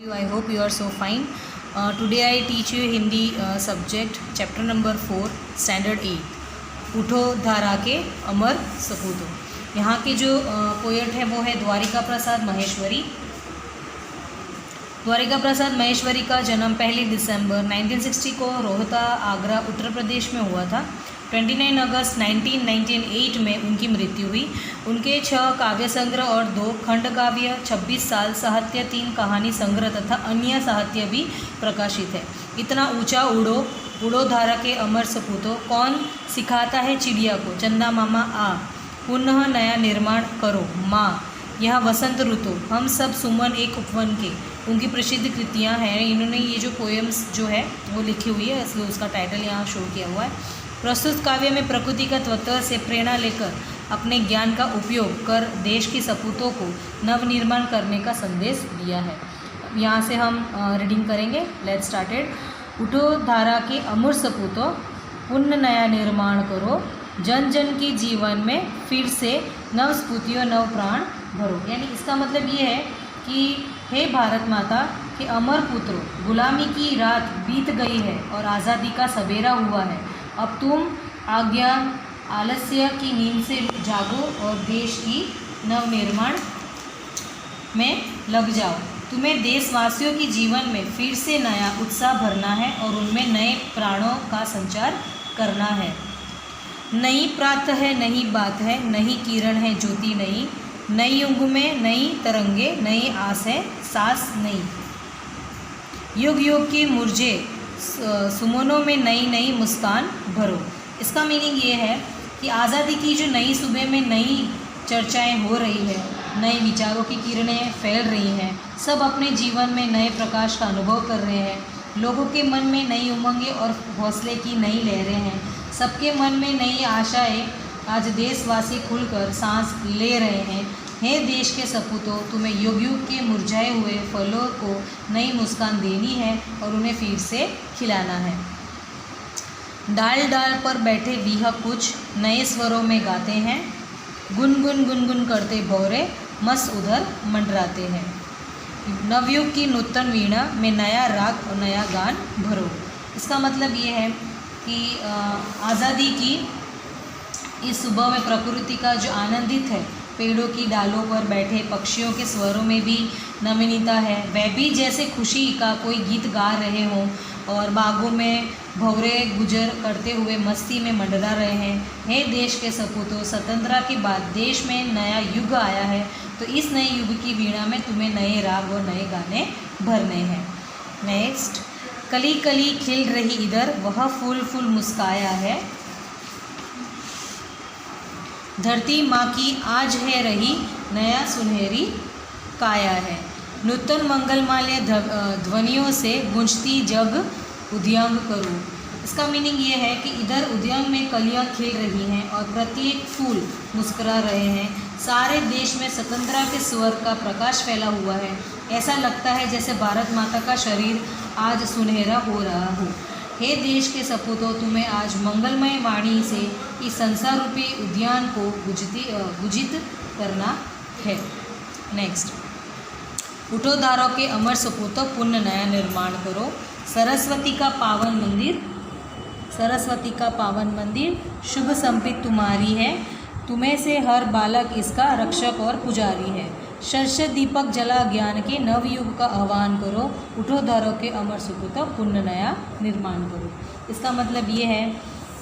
I hope you are so fine. Today I teach you Hindi subject chapter number 4 standard 8 उठो धारा के अमर सपूतों। यहाँ के जो पोएट है वो है द्वारिका प्रसाद महेश्वरी। द्वारिका प्रसाद महेश्वरी का जन्म 1 दिसंबर 1960 को रोहता, आगरा, उत्तर प्रदेश में हुआ था। 29 अगस्त 1998 में उनकी मृत्यु हुई। उनके 6 काव्य संग्रह और 2 खंड काव्य, 26 साल साहित्य, 3 कहानी संग्रह तथा अन्य साहित्य भी प्रकाशित है। इतना ऊंचा उड़ो, उड़ो धारा के अमर सपूतों, कौन सिखाता है चिड़िया को, चंदा मामा आ, पुनः नया निर्माण करो माँ, यह वसंत ऋतु, हम सब सुमन एक उपवन के। उनकी प्रसिद्ध कृतियाँ हैं। इन्होंने ये जो पोएम्स जो है वो लिखी हुई है, इसलिए उसका टाइटल यहाँ शो किया हुआ है। प्रस्तुत काव्य में प्रकृति का तत्व से प्रेरणा लेकर अपने ज्ञान का उपयोग कर देश की सपूतों को नवनिर्माण करने का संदेश दिया है। यहाँ से हम रीडिंग करेंगे। Let's started. उठो धारा के अमर सपूतों, पुण्य नया निर्माण करो, जन जन के जीवन में फिर से नव स्फूर्तियों नव प्राण भरो। यानी इसका मतलब ये है कि हे भारत माता के अमर पुत्रों, गुलामी की रात बीत गई है और आज़ादी का सवेरा हुआ है। अब तुम आज्ञा आलस्य की नींद से जागो और देश की नवनिर्माण में लग जाओ। तुम्हें देशवासियों के जीवन में फिर से नया उत्साह भरना है और उनमें नए प्राणों का संचार करना है। नई प्रात है, नई बात है, नई किरण है ज्योति नई, नई युग में नई तरंगे, नई आस है सांस नई, युग युग की मुरझे सुमनों में नई नई मुस्कान भरो। इसका मीनिंग ये है कि आज़ादी की जो नई सुबह में नई चर्चाएं हो रही है, नए विचारों की किरणें फैल रही हैं, सब अपने जीवन में नए प्रकाश का अनुभव कर रहे हैं। लोगों के मन में नई उमंगें और हौसले की नई लहरें हैं। सबके मन में नई आशाएं। आज देशवासी खुलकर सांस ले रहे हैं। हे देश के सपूतों, तुम्हें युग युग के मुरझाए हुए फलों को नई मुस्कान देनी है और उन्हें फिर से खिलाना है। डाल डाल पर बैठे बिहा कुछ नए स्वरों में गाते हैं, गुनगुन गुनगुन करते भौरे मस्त उधर मंडराते हैं। नवयुग की नूतन वीणा में नया राग और नया गान भरो। इसका मतलब ये है कि आज़ादी की इस सुबह में प्रकृति का जो आनंदित है, पेड़ों की डालों पर बैठे पक्षियों के स्वरों में भी नवीनता है। वह भी जैसे खुशी का कोई गीत गा रहे हों और बागों में भौरे गुजर करते हुए मस्ती में मंडरा रहे हैं। हे देश के सपूतों, स्वतंत्रता के बाद देश में नया युग आया है, तो इस नए युग की वीणा में तुम्हें नए राग और नए गाने भरने हैं। नेक्स्ट। कली कली खिल रही इधर, वह फूल फूल मुस्काया है, धरती माँ की आज है रही नया सुनहरी काया है। नूतन मंगलमाल्य ध्वनियों से गूंजती जग उद्यंग करो। इसका मीनिंग ये है कि इधर उद्यंग में कलियाँ खिल रही हैं और प्रत्येक फूल मुस्कुरा रहे हैं। सारे देश में स्वतंत्रता के स्वर का प्रकाश फैला हुआ है। ऐसा लगता है जैसे भारत माता का शरीर आज सुनहरा हो रहा हो। हे देश के सपूतों, तुम्हें आज मंगलमय वाणी से इस संसार रूपी उद्यान को गुजित करना है। नेक्स्ट। उठो धारों के अमर सपूतों, पुण्य नया निर्माण करो। सरस्वती का पावन मंदिर, सरस्वती का पावन मंदिर, शुभ संपत्ति तुम्हारी है, तुम्हें से हर बालक इसका रक्षक और पुजारी है। शस्य दीपक जला ज्ञान के नवयुग का आह्वान करो। उठो धारों के अमर सपूतों, पुण्य नया निर्माण करो। इसका मतलब ये है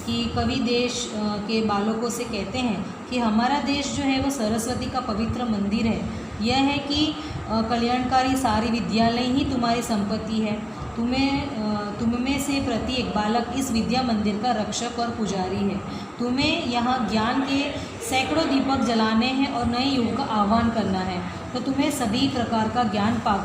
कि कवि देश के बालकों से कहते हैं कि हमारा देश जो है वो सरस्वती का पवित्र मंदिर है। यह है कि कल्याणकारी सारी विद्यालय ही तुम्हारी संपत्ति है। तुम में से प्रत्येक बालक इस विद्या मंदिर का रक्षक और पुजारी है। तुम्हें यहाँ ज्ञान के सैकड़ों दीपक जलाने हैं और नए युग का आह्वान करना है, तो तुम्हें सभी प्रकार का ज्ञान पा